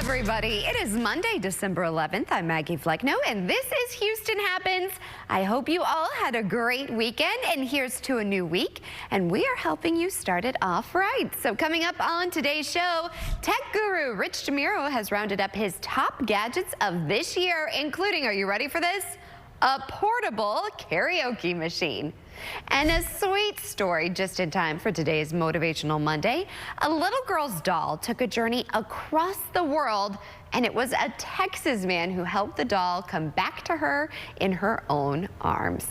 everybody. It is Monday, December 11th. I'm Maggie Flecknoe, and this is Houston Happens. I hope you all had a great weekend, and here's to a new week, and we are helping you start it off right. So coming up on today's show, tech guru Rich DeMuro has rounded up his top gadgets of this year, including, are you ready for this? A portable karaoke machine. And a sweet story just in time for today's Motivational Monday. A little girl's doll took a journey across the world, and it was a Texas man who helped the doll come back to her in her own arms.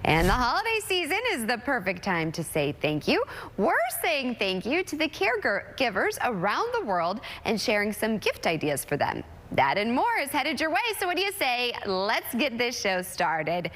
And the holiday season is the perfect time to say thank you. We're saying thank you to the caregivers around the world and sharing some gift ideas for them. That and more is headed your way, so what do you say? Let's get this show started.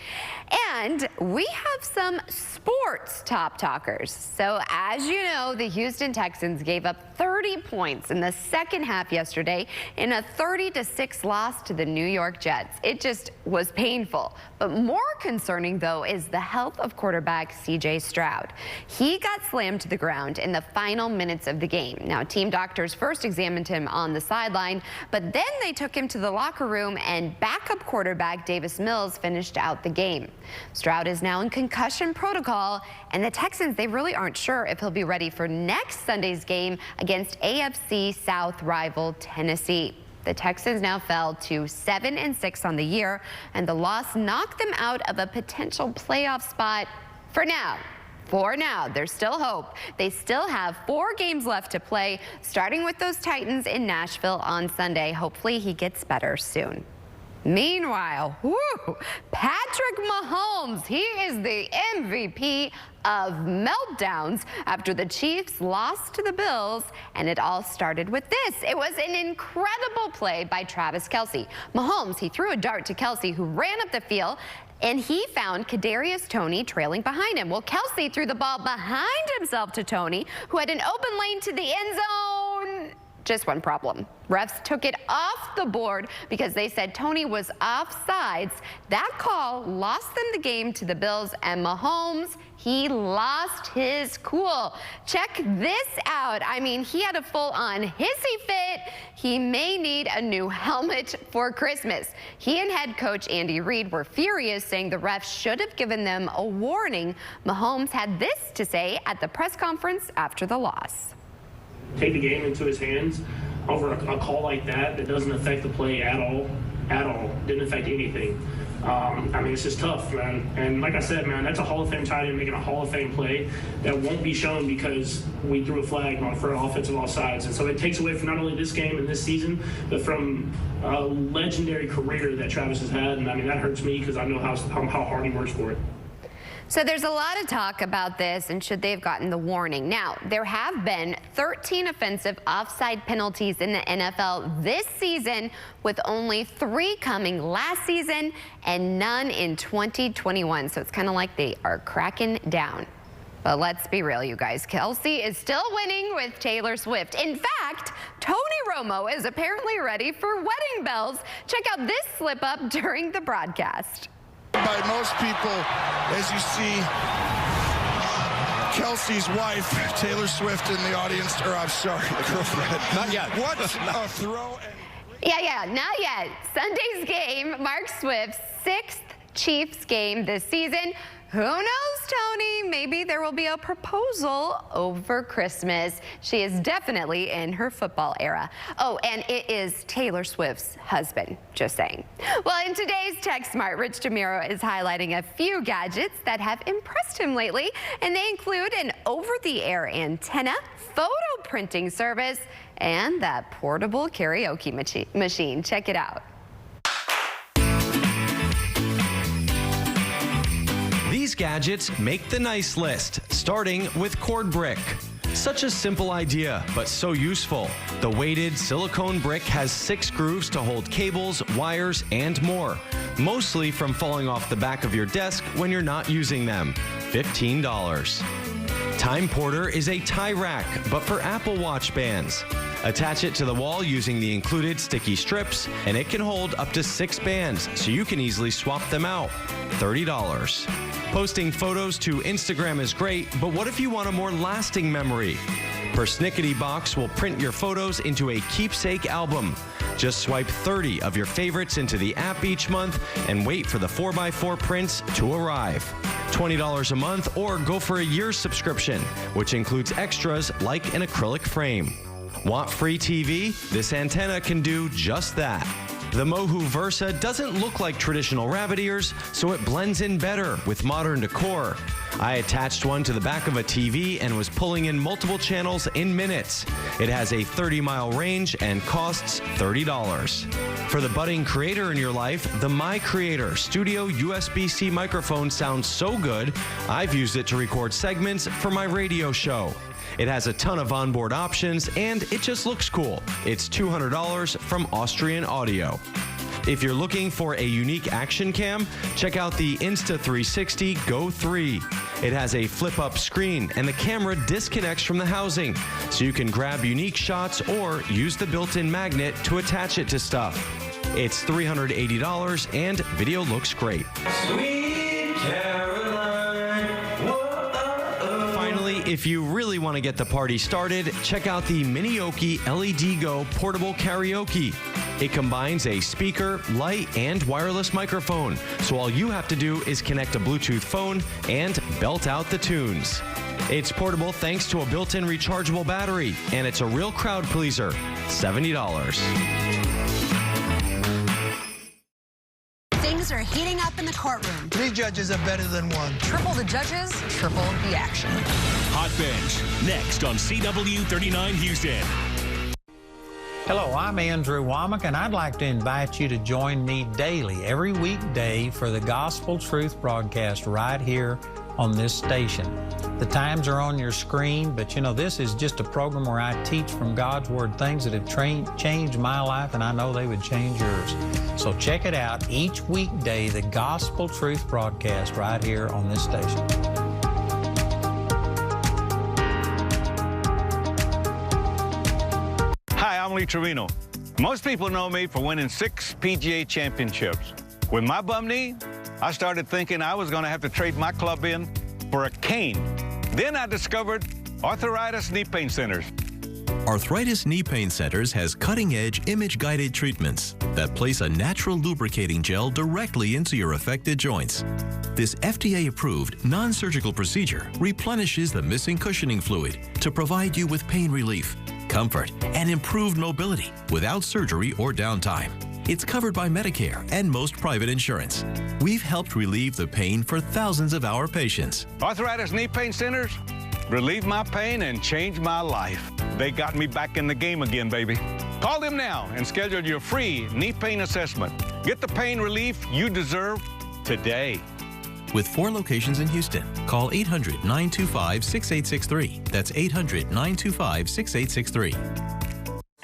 And we have some sports top talkers. So as you know, the Houston Texans gave up 30 points in the second half yesterday in a 30-6 loss to the New York Jets. It just was painful. But more concerning, though, is the health of quarterback C.J. Stroud. He got slammed to the ground in the final minutes of the game. Now, team doctors first examined him on the sideline, but then they took him to the locker room, and backup quarterback Davis Mills finished out the game. Stroud is now in concussion protocol, and the Texans, they really aren't sure if he'll be ready for next Sunday's game against AFC South rival Tennessee. The Texans now fell to 7-6 on the year, and the loss knocked them out of a potential playoff spot for now. For now, there's still hope. They still have 4 games left to play, starting with those Titans in Nashville on Sunday. Hopefully he gets better soon. Meanwhile, Patrick Mahomes, he is the MVP of meltdowns after the Chiefs lost to the Bills, and it all started with this. It was an incredible play by Travis Kelce. Mahomes, he threw a dart to Kelce, who ran up the field, and he found Kadarius Toney trailing behind him. Well, Kelce threw the ball behind himself to Toney, who had an open lane to the end zone. Just one problem. Refs took it off the board because they said Toney was offsides. That call lost them the game to the Bills, and Mahomes, he lost his cool. Check this out. I mean, he had a full-on hissy fit. He may need a new helmet for Christmas. He and head coach Andy Reid were furious, saying the refs should have given them a warning. Mahomes had this to say at the press conference after the loss. Take the game into his hands over a call like that doesn't affect the play at all, didn't affect anything. I mean, it's just tough, man. And like I said, man, that's a Hall of Fame tight end making a Hall of Fame play that won't be shown because we threw a flag for offensive offsides. And so it takes away from not only this game and this season, but from a legendary career that Travis has had. And I mean, that hurts me because I know how hard he works for it. So there's a lot of talk about this and should they have gotten the warning. Now, there have been 13 offensive offside penalties in the NFL this season, with only 3 coming last season and none in 2021. So it's kind of like they are cracking down. But let's be real, you guys. Kelce is still winning with Taylor Swift. In fact, Tony Romo is apparently ready for wedding bells. Check out this slip up during the broadcast. By most people, as you see Kelce's wife, Taylor Swift, in the audience, or I'm sorry, girlfriend. Not yet. What a throw. Yeah, not yet. Sunday's game, Mark Swift's 6th Chiefs game this season. Who knows, Tony? Maybe there will be a proposal over Christmas. She is definitely in her football era. Oh, and it is Taylor Swift's husband, just saying. Well, in today's Tech Smart, Rich DeMuro is highlighting a few gadgets that have impressed him lately, and they include an over-the-air antenna, photo printing service, and that portable karaoke machine. Check it out. These gadgets make the nice list, starting with cord brick. Such a simple idea, but so useful. The weighted silicone brick has 6 grooves to hold cables, wires, and more, mostly from falling off the back of your desk when you're not using them. $15. Time Porter is a tie rack, but for Apple Watch bands. Attach it to the wall using the included sticky strips, and it can hold up to 6 bands, so you can easily swap them out. $30. Posting photos to Instagram is great, but what if you want a more lasting memory? Persnickety Box will print your photos into a keepsake album. Just swipe 30 of your favorites into the app each month and wait for the 4x4 prints to arrive. $20 a month or go for a year's subscription, which includes extras like an acrylic frame. Want free TV? This antenna can do just that. The Mohu Versa doesn't look like traditional rabbit ears, so it blends in better with modern decor. I attached one to the back of a TV and was pulling in multiple channels in minutes. It has a 30-mile range and costs $30. For the budding creator in your life, the My Creator Studio USB-C microphone sounds so good, I've used it to record segments for my radio show. It has a ton of onboard options, and it just looks cool. It's $200 from Austrian Audio. If you're looking for a unique action cam, check out the Insta360 Go 3. It has a flip-up screen, and the camera disconnects from the housing, so you can grab unique shots or use the built-in magnet to attach it to stuff. It's $380, and video looks great. Sweet Caroline, Finally, if you really want to get the party started, check out the Minioki LED Go Portable Karaoke. It combines a speaker, light, and wireless microphone, so all you have to do is connect a Bluetooth phone and belt out the tunes. It's portable thanks to a built-in rechargeable battery, and it's a real crowd pleaser. $70. Things are heating up in the courtroom. 3 judges are better than 1. Triple the judges, triple the action. Hot Bench, next on CW 39 Houston. Hello, I'm Andrew Womack, and I'd like to invite you to join me daily, every weekday, for the Gospel Truth broadcast right here on this station. The times are on your screen, but you know, this is just a program where I teach from God's Word things that have changed my life, and I know they would change yours. So check it out each weekday, the Gospel Truth broadcast right here on this station. Hi, I'm Lee Trevino. Most people know me for winning 6 PGA championships. With my bum knee, I started thinking I was going to have to trade my club in for a cane. Then I discovered Arthritis Knee Pain Centers. Arthritis Knee Pain Centers has cutting-edge image-guided treatments that place a natural lubricating gel directly into your affected joints. This FDA-approved, non-surgical procedure replenishes the missing cushioning fluid to provide you with pain relief, comfort, and improved mobility without surgery or downtime. It's covered by Medicare and most private insurance. We've helped relieve the pain for thousands of our patients. Arthritis Knee Pain Centers relieved my pain and changed my life. They got me back in the game again, baby. Call them now and schedule your free knee pain assessment. Get the pain relief you deserve today. With 4 locations in Houston, call 800-925-6863. That's 800-925-6863.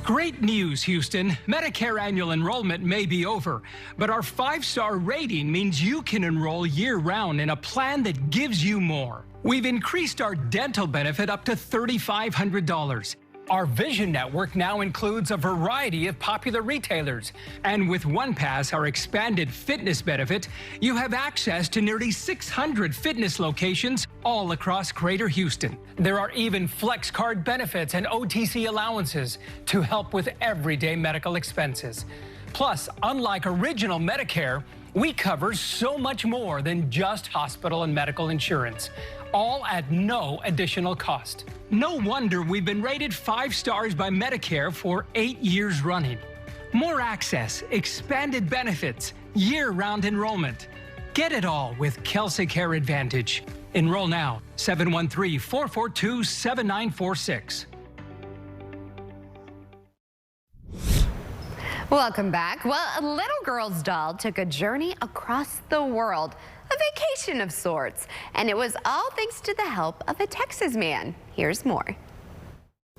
Great news, Houston. Medicare annual enrollment may be over, but our 5-star rating means you can enroll year-round in a plan that gives you more. We've increased our dental benefit up to $3,500. Our Vision Network now includes a variety of popular retailers. And with OnePass, our expanded fitness benefit, you have access to nearly 600 fitness locations all across Greater Houston. There are even Flex Card benefits and OTC allowances to help with everyday medical expenses. Plus, unlike original Medicare, we cover so much more than just hospital and medical insurance, all at no additional cost. No wonder we've been rated 5 stars by Medicare for 8 years running. More access, expanded benefits, year-round enrollment. Get it all with Kelsey Care Advantage. Enroll now, 713-442-7946. Welcome back. Well, a little girl's doll took a journey across the world, a vacation of sorts, and it was all thanks to the help of a Texas man. Here's more.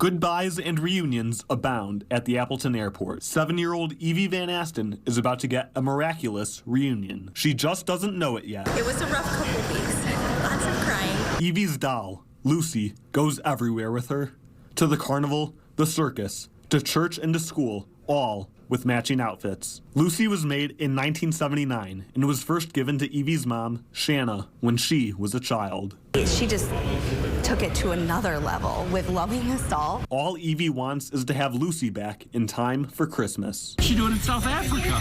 Goodbyes and reunions abound at the Appleton Airport. 7-year-old Evie Van Aston is about to get a miraculous reunion. She just doesn't know it yet. It was a rough couple weeks. Lots of crying. Evie's doll, Lucy, goes everywhere with her. To the carnival, the circus, to church and to school, all with matching outfits. Lucy was made in 1979 and was first given to Evie's mom, Shanna, when she was a child. She just took it to another level with loving us all. All Evie wants is to have Lucy back in time for Christmas. What's she doing in South Africa?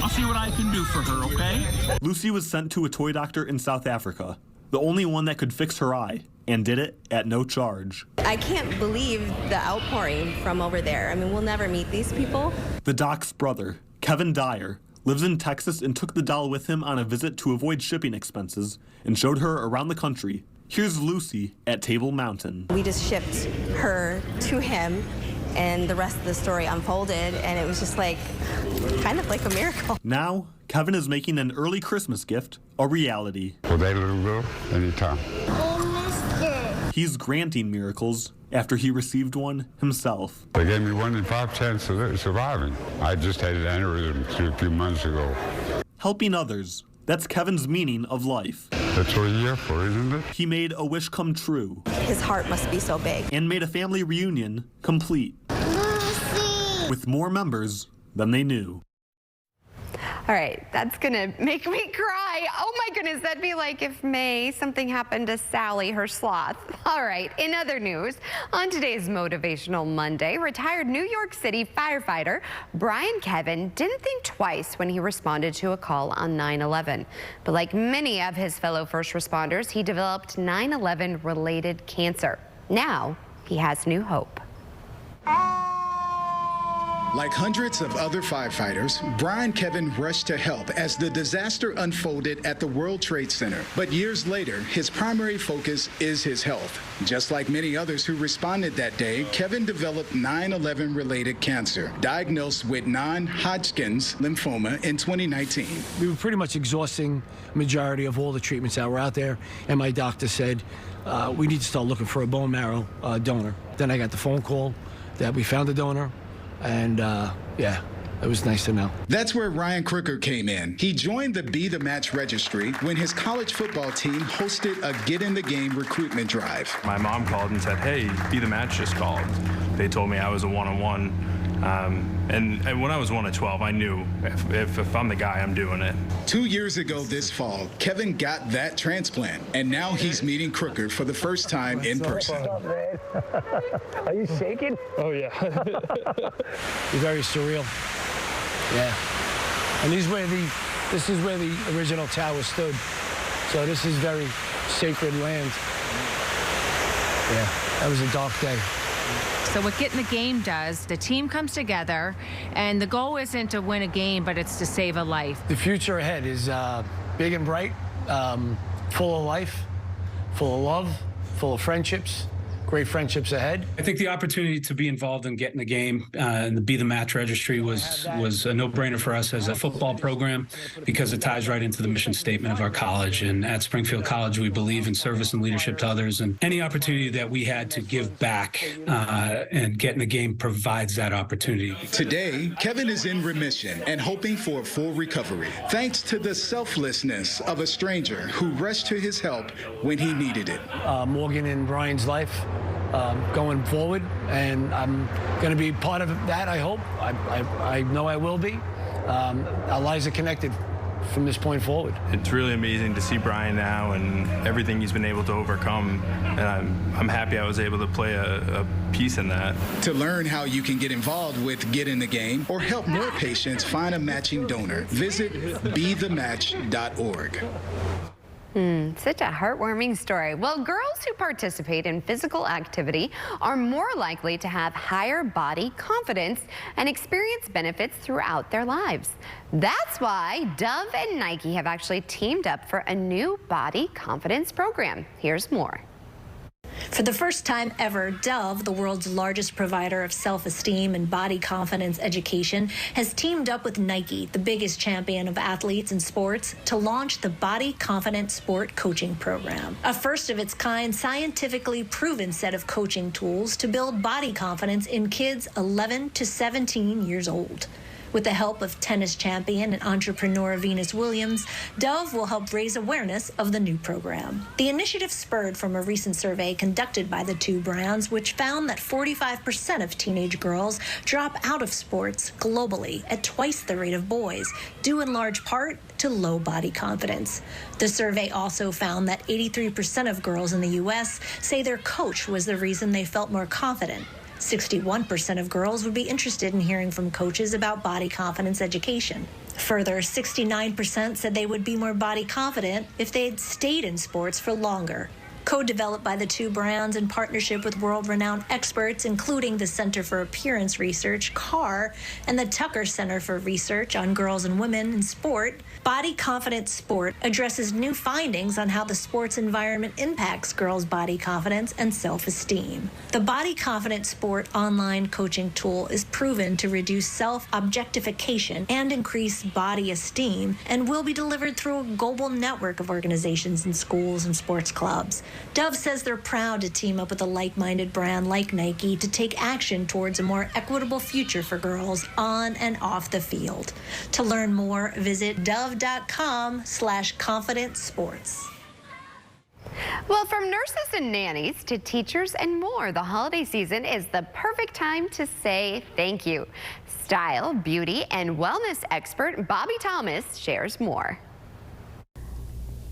I'll see what I can do for her, okay? Lucy was sent to a toy doctor in South Africa, the only one that could fix her eye, and did it at no charge. I can't believe the outpouring from over there. I mean, we'll never meet these people. The doc's brother, Kevin Dyer, lives in Texas and took the doll with him on a visit to avoid shipping expenses and showed her around the country. Here's Lucy at Table Mountain. We just shipped her to him, and the rest of the story unfolded, and it was just like, kind of like a miracle. Now, Kevin is making an early Christmas gift a reality. For that little girl, anytime. He's granting miracles after he received one himself. They gave me 1 in 5 chance of surviving. I just had an aneurysm a few months ago. Helping others. That's Kevin's meaning of life. That's what you're here for, isn't it? He made a wish come true. His heart must be so big. And made a family reunion complete. Lucy! With more members than they knew. All right, that's gonna make me cry. Oh my goodness, that'd be like if something happened to Sally, her sloth. All right, in other news, on today's Motivational Monday, retired New York City firefighter Brian Kevin didn't think twice when he responded to a call on 9/11. But like many of his fellow first responders, he developed 9/11 related cancer. Now he has new hope. Like hundreds of other firefighters, Brian Kevin rushed to help as the disaster unfolded at the World Trade Center. But years later, his primary focus is his health. Just like many others who responded that day, Kevin developed 9/11 related cancer, diagnosed with non-Hodgkin's lymphoma in 2019. We were pretty much exhausting majority of all the treatments that were out there, and my doctor said, we need to start looking for a bone marrow donor. Then I got the phone call that we found a donor. And yeah, it was nice to know. That's where Ryan Crooker came in. He joined the Be The Match registry when his college football team hosted a Get in the Game recruitment drive. My mom called and said, hey, Be The Match just called. They told me I was a one-on-one. And when I was 1 of 12, I knew if I'm the guy, I'm doing it. 2 years ago this fall, Kevin got that transplant, and now he's meeting Crooker for the first time in person. What's up, man? Are you shaking? Oh, yeah. You're very surreal. Yeah. And this is where the original tower stood. So this is very sacred land. Yeah, that was a dark day. So what Get in the Game does, the team comes together, and the goal isn't to win a game, but it's to save a life. The future ahead is big and bright, full of life, full of love, full of friendships. Great friendships ahead. I think the opportunity to be involved in Get in the Game and the Be The Match registry was a no-brainer for us as a football program because it ties right into the mission statement of our college. And at Springfield College, we believe in service and leadership to others. And any opportunity that we had to give back and Get in the Game provides that opportunity. Today, Kevin is in remission and hoping for a full recovery, thanks to the selflessness of a stranger who rushed to his help when he needed it. Morgan and Brian's life. Going forward, and I'm going to be part of that, I hope. I know I will be. Our lives are connected from this point forward. It's really amazing to see Brian now and everything he's been able to overcome, and I'm happy I was able to play a piece in that. To learn how you can get involved with Get in the Game or help more patients find a matching donor, visit bethematch.org. Such a heartwarming story. Well, girls who participate in physical activity are more likely to have higher body confidence and experience benefits throughout their lives. That's why Dove and Nike have actually teamed up for a new body confidence program. Here's more. For the first time ever, Dove, the world's largest provider of self-esteem and body confidence education, has teamed up with Nike, the biggest champion of athletes in sports, to launch the Body Confident Sport Coaching Program, a first-of-its-kind, scientifically proven set of coaching tools to build body confidence in kids 11 to 17 years old. With the help of tennis champion and entrepreneur Venus Williams, Dove will help raise awareness of the new program. The initiative spurred from a recent survey conducted by the two brands, which found that 45% of teenage girls drop out of sports globally at twice the rate of boys, due in large part to low body confidence. The survey also found that 83% of girls in the U.S. say their coach was the reason they felt more confident. 61% of girls would be interested in hearing from coaches about body confidence education. Further, 69% said they would be more body confident if they had stayed in sports for longer. Co-developed by the two brands in partnership with world-renowned experts, including the Center for Appearance Research, CAR, and the Tucker Center for Research on Girls and Women in Sport, Body Confident Sport addresses new findings on how the sports environment impacts girls' body confidence and self-esteem. The Body Confident Sport online coaching tool is proven to reduce self-objectification and increase body esteem, and will be delivered through a global network of organizations in schools and sports clubs. Dove says they're proud to team up with a like-minded brand like Nike to take action towards a more equitable future for girls on and off the field. To learn more, visit dove.com/confidentsports. Well, from nurses and nannies to teachers and more, the holiday season is the perfect time to say thank you. Style, beauty, and wellness expert Bobbi Thomas shares more.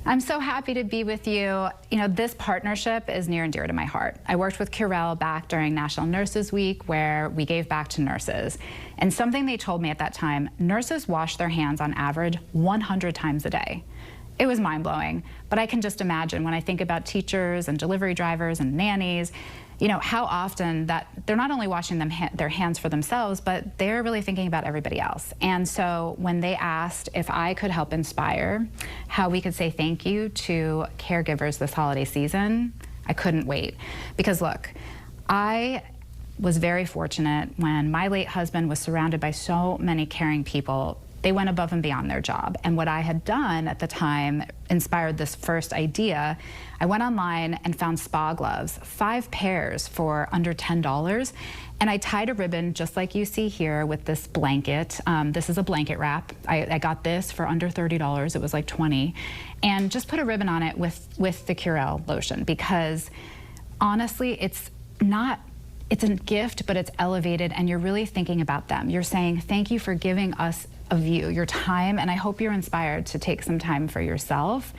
I'm so happy to be with you. You know, this partnership is near and dear to my heart. I worked with Curel back during National Nurses Week, where we gave back to nurses. And something they told me at that time, nurses wash their hands on average 100 times a day. It was mind-blowing, but I can just imagine when I think about teachers and delivery drivers and nannies, you know, how often that they're not only washing their hands for themselves, but they're really thinking about everybody else. And so when they asked if I could help inspire how we could say thank you to caregivers this holiday season, I couldn't wait. Because look, I was very fortunate when my late husband was surrounded by so many caring people. They went above and beyond their job. And what I had done at the time inspired this first idea. I went online and found spa gloves, 5 pairs for under $10. And I tied a ribbon just like you see here with this blanket. This is a blanket wrap. I got this for under $30. It was like $20. And just put a ribbon on it with the Curel lotion, because honestly, it's a gift, but it's elevated, and you're really thinking about them. You're saying, thank you for giving us of you, your time, and I hope you're inspired to take some time for yourself.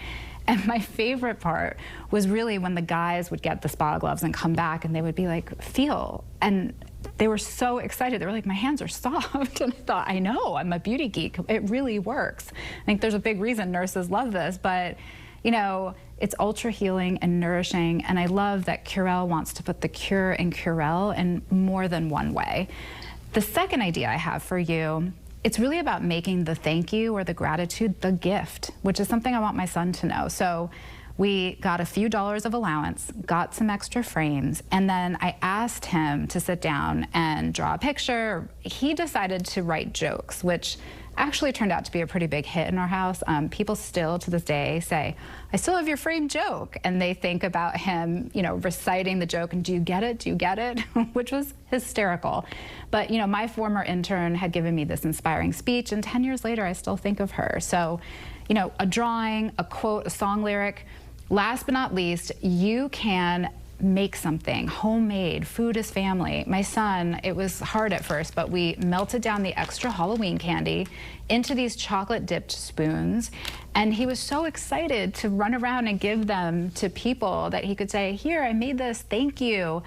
And my favorite part was really when the guys would get the spa gloves and come back and they would be like, feel. And they were so excited. They were like, my hands are soft. And I thought, I know, I'm a beauty geek. It really works. I think there's a big reason nurses love this, but you know, it's ultra healing and nourishing. And I love that Curel wants to put the cure in Curel in more than one way. The second idea I have for you, it's really about making the thank you or the gratitude the gift, which is something I want my son to know. So we got a few dollars of allowance, got some extra frames, and then I asked him to sit down and draw a picture. He decided to write jokes, which actually turned out to be a pretty big hit in our house. People still to this day say, I still have your framed joke. And they think about him, you know, reciting the joke and do you get it? Do you get it? Which was hysterical. But, you know, my former intern had given me this inspiring speech, and 10 years later, I still think of her. So, you know, a drawing, a quote, a song lyric. Last but not least, you can make something homemade. Food is family. My son, it was hard at first, but we melted down the extra Halloween candy into these chocolate dipped spoons, and he was so excited to run around and give them to people that he could say, here, I made this, thank you.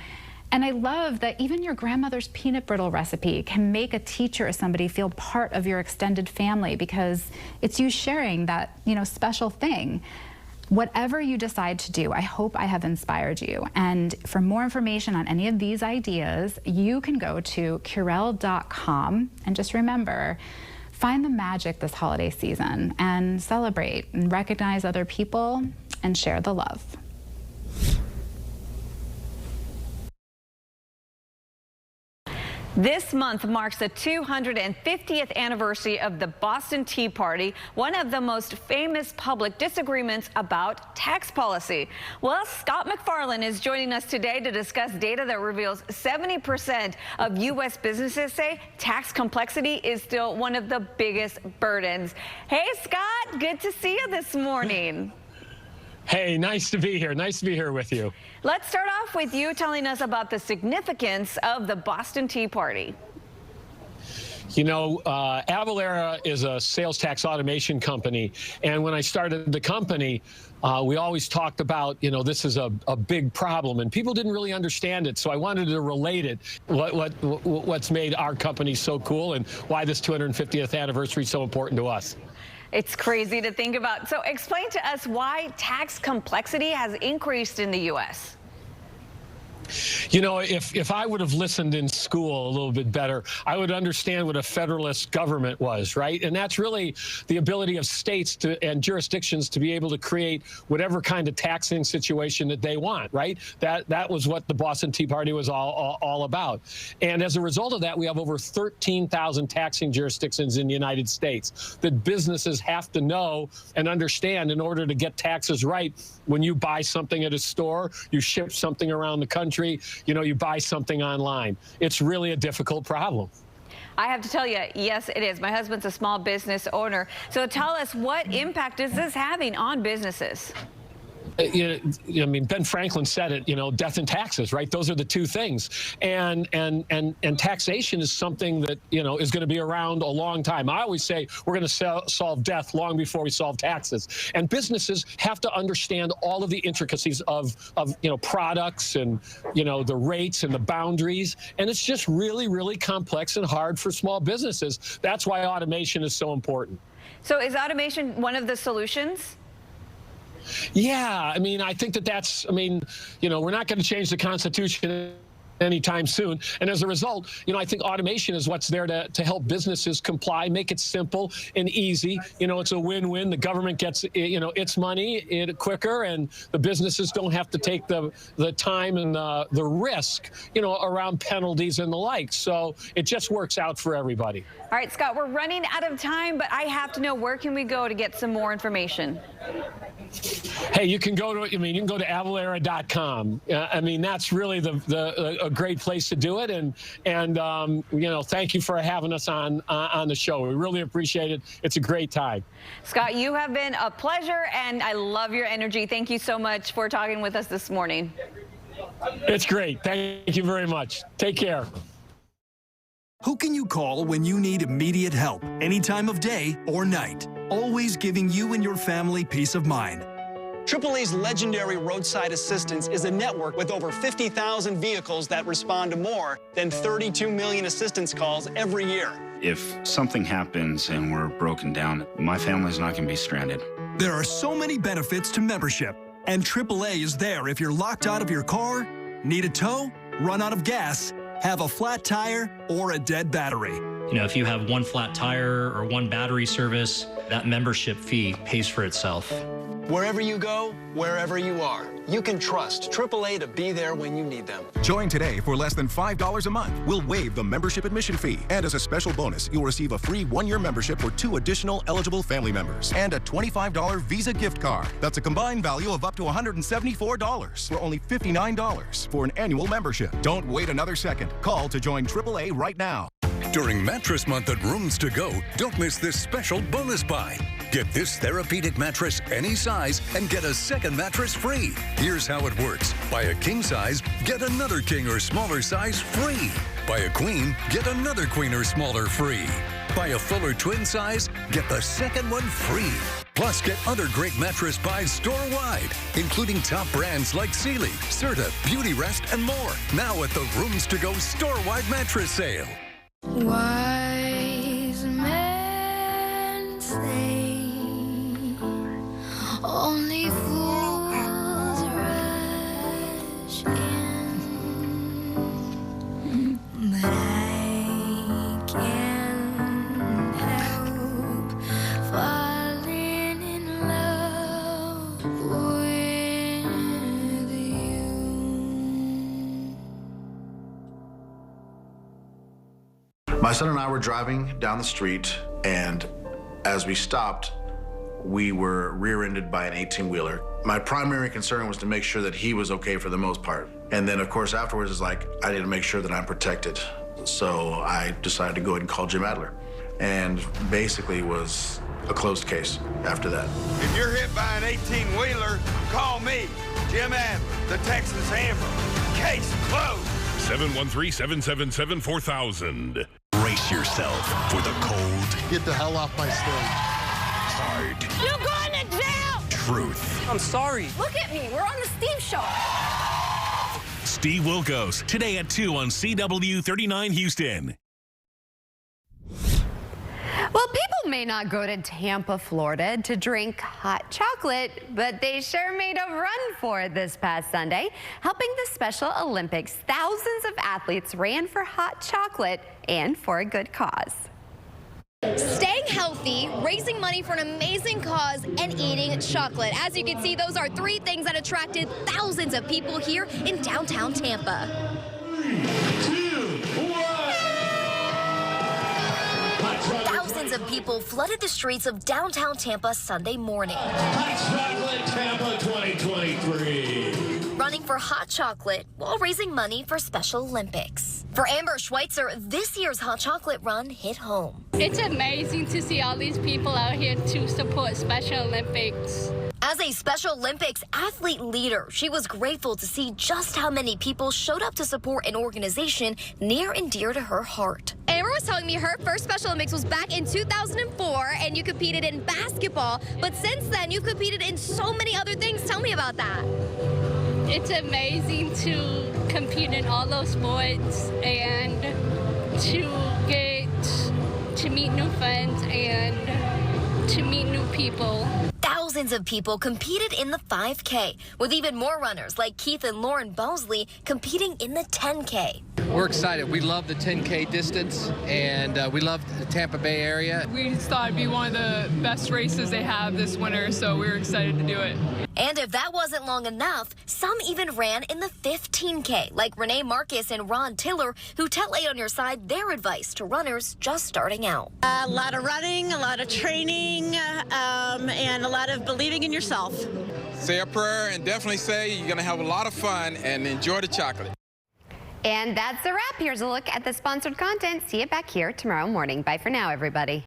And I love that even your grandmother's peanut brittle recipe can make a teacher or somebody feel part of your extended family, because it's you sharing that, you know, special thing. Whatever you decide to do, I hope I have inspired you. And for more information on any of these ideas, you can go to Curel.com. And just remember, find the magic this holiday season and celebrate and recognize other people and share the love. This month marks the 250th anniversary of the Boston Tea Party, one of the most famous public disagreements about tax policy. Well, Scott McFarlane is joining us today to discuss data that reveals 70% of U.S. businesses say tax complexity is still one of the biggest burdens. Hey, Scott, good to see you this morning. Hey, nice to be here. Nice to be here with you. Let's start off with you telling us about the significance of the Boston Tea Party. You know, Avalara is a sales tax automation company. And when I started the company, we always talked about, you know, this is a big problem, and people didn't really understand it. So I wanted to relate it, what's made our company so cool and why this 250th anniversary is so important to us. It's crazy to think about. So explain to us why tax complexity has increased in the U.S. You know, if I would have listened in school a little bit better, I would understand what a federalist government was, right? And that's really the ability of states and jurisdictions to be able to create whatever kind of taxing situation that they want, right? That was what the Boston Tea Party was all about. And as a result of that, we have over 13,000 taxing jurisdictions in the United States that businesses have to know and understand in order to get taxes right. When you buy something at a store, you ship something around the country, you know, you buy something online. It's really a difficult problem. I have to tell you, yes, it is. My husband's a small business owner. So tell us, what impact is this having on businesses? I mean, Ben Franklin said it, you know, death and taxes, right? Those are the two things. And taxation is something that, you know, is going to be around a long time. I always say we're going to solve death long before we solve taxes. And businesses have to understand all of the intricacies of you know, products and, you know, the rates and the boundaries. And it's just really, really complex and hard for small businesses. That's why automation is so important. So is automation one of the solutions? Yeah, I mean, I think that's, I mean, you know, we're not going to change the Constitution anytime soon. And as a result, you know, I think automation is what's there to help businesses comply, make it simple and easy. You know, it's a win-win. The government gets, you know, its money quicker, and the businesses don't have to take the time and the risk, you know, around penalties and the like. So it just works out for everybody. All right, Scott, we're running out of time, but I have to know, where can we go to get some more information? Hey, you can go to, I mean, you can go to avalara.com. I mean, that's really a great place to do it. And you know, thank you for having us on the show. We really appreciate it. It's a great time. Scott, you have been a pleasure, and I love your energy. Thank you so much for talking with us this morning. It's great. Thank you very much. Take care. Who can you call when you need immediate help, any time of day or night? Always giving you and your family peace of mind. AAA's legendary roadside assistance is a network with over 50,000 vehicles that respond to more than 32 million assistance calls every year. If something happens and we're broken down, my family's not going to be stranded. There are so many benefits to membership, and AAA is there if you're locked out of your car, need a tow, run out of gas, have a flat tire, or a dead battery. You know, if you have one flat tire or one battery service, that membership fee pays for itself. Wherever you go, wherever you are, you can trust AAA to be there when you need them. Join today for less than $5 a month. We'll waive the membership admission fee. And as a special bonus, you'll receive a free one-year membership for 2 additional eligible family members and a $25 Visa gift card. That's a combined value of up to $174 for only $59 for an annual membership. Don't wait another second. Call to join AAA right now. During Mattress Month at Rooms To Go, don't miss this special bonus buy. Get this therapeutic mattress any size and get a second mattress free. Here's how it works. Buy a king size, get another king or smaller size free. Buy a queen, get another queen or smaller free. Buy a full or twin size, get the second one free. Plus, get other great mattress buys store-wide, including top brands like Sealy, Serta, Beauty Rest, and more. Now at the Rooms To Go store-wide mattress sale. Wise men say only fools rush in, but I can't help falling in love with you. My son and I were driving down the street, and as we stopped, we were rear-ended by an 18-wheeler. My primary concern was to make sure that he was okay for the most part. And then, of course, afterwards, it's like, I need to make sure that I'm protected. So I decided to go ahead and call Jim Adler. And basically was a closed case after that. If you're hit by an 18-wheeler, call me, Jim Adler, the Texas Hammer. Case closed. 713-777-4000. Brace yourself for the cold. Get the hell off my stage. Hard. You're going to jail! Truth. I'm sorry. Look at me. We're on the Steve Show. Steve Wilkos, today at 2 on CW39 Houston. Well, people may not go to Tampa, Florida to drink hot chocolate, but they sure made a run for it this past Sunday. Helping the Special Olympics, thousands of athletes ran for hot chocolate and for a good cause. Staying healthy, raising money for an amazing cause, and eating chocolate. As you can see, those are three things that attracted thousands of people here in downtown Tampa. 3, 2, 1. Thousands of people flooded the streets of downtown Tampa Sunday morning. Hot Chocolate Tampa 2023. Running for hot chocolate while raising money for Special Olympics. For Amber Schweitzer, this year's hot chocolate run hit home. It's amazing to see all these people out here to support Special Olympics. As a Special Olympics athlete leader, she was grateful to see just how many people showed up to support an organization near and dear to her heart. Amber was telling me her first Special Olympics was back in 2004, and you competed in basketball, but since then you've competed in so many other things. Tell me about that. It's amazing to compete in all those sports and to get to meet new friends and to meet new people. Thousands of people competed in the 5K, with even more runners like Keith and Lauren Bosley competing in the 10K. We're excited. We love the 10K distance, and we love the Tampa Bay area. We just thought it'd be one of the best races they have this winter, so we were excited to do it. And if that wasn't long enough, some even ran in the 15K, like Renee Marcus and Ron Tiller, who tell 8 on Your Side their advice to runners just starting out. A lot of running, a lot of training, and a lot of believing in yourself. Say a prayer and definitely say you're going to have a lot of fun and enjoy the chocolate. And that's a wrap. Here's a look at the sponsored content. See you back here tomorrow morning. Bye for now, everybody.